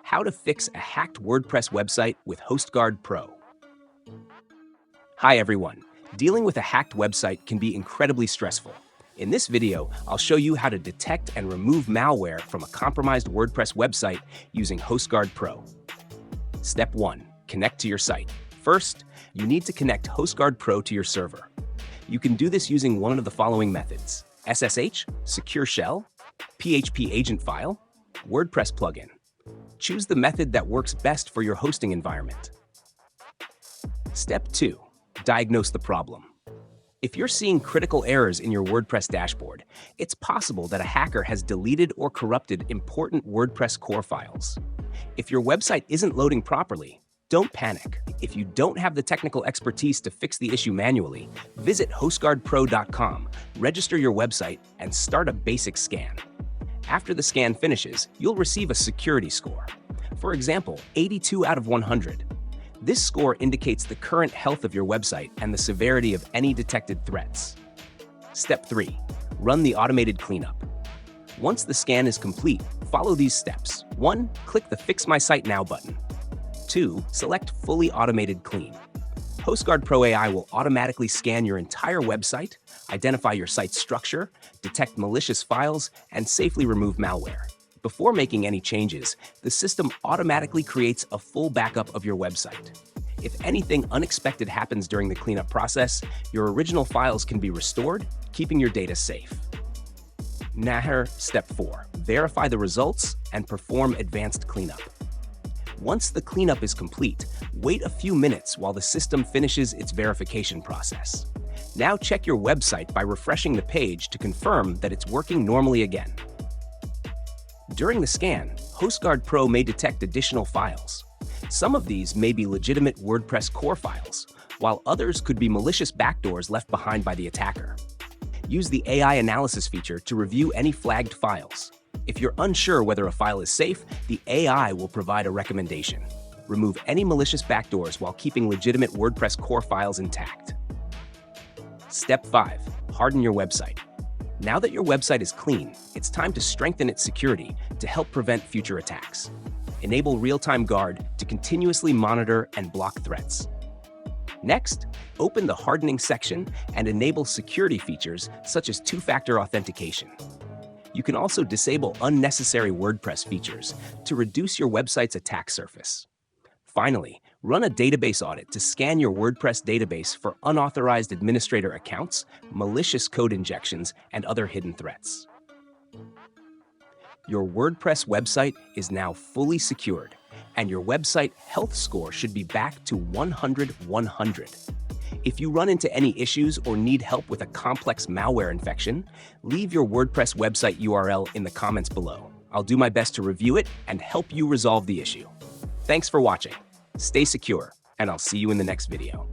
How to fix a hacked WordPress website with Hostguard Pro. Hi everyone. Dealing with a hacked website can be incredibly stressful. In this video, I'll show you how to detect and remove malware from a compromised WordPress website using Hostguard Pro. Step 1. Connect to your site. First, you need to connect Hostguard Pro to your server. You can do this using one of the following methods: SSH, Secure Shell, PHP agent file, WordPress plugin. Choose the method that works best for your hosting environment. Step 2. Diagnose the problem. If you're seeing critical errors in your WordPress dashboard, it's possible that a hacker has deleted or corrupted important WordPress core files. If your website isn't loading properly, don't panic. If you don't have the technical expertise to fix the issue manually, visit hostguardpro.com, register your website, and start a basic scan. After the scan finishes, you'll receive a security score. For example, 82 out of 100. This score indicates the current health of your website and the severity of any detected threats. Step 3. Run the automated cleanup. Once the scan is complete, follow these steps. 1. Click the Fix My Site Now button. 2. Select Fully Automated Clean. Hostguard Pro AI will automatically scan your entire website, identify your site's structure, detect malicious files, and safely remove malware. Before making any changes, the system automatically creates a full backup of your website. If anything unexpected happens during the cleanup process, your original files can be restored, keeping your data safe. Now, Step 4. Verify the results and perform advanced cleanup. Once the cleanup is complete, wait a few minutes while the system finishes its verification process. Now check your website by refreshing the page to confirm that it's working normally again. During the scan, Hostguard Pro may detect additional files. Some of these may be legitimate WordPress core files, while others could be malicious backdoors left behind by the attacker. Use the AI analysis feature to review any flagged files. If you're unsure whether a file is safe, the AI will provide a recommendation. Remove any malicious backdoors while keeping legitimate WordPress core files intact. Step 5. Harden your website. Now that your website is clean, it's time to strengthen its security to help prevent future attacks. Enable Real-Time Guard to continuously monitor and block threats. Next, open the hardening section and enable security features such as two-factor authentication. You can also disable unnecessary WordPress features to reduce your website's attack surface. Finally, run a database audit to scan your WordPress database for unauthorized administrator accounts, malicious code injections, and other hidden threats. Your WordPress website is now fully secured, and your website health score should be back to 100/100. If you run into any issues or need help with a complex malware infection, leave your WordPress website URL in the comments below. I'll do my best to review it and help you resolve the issue. Thanks for watching. Stay secure, and I'll see you in the next video.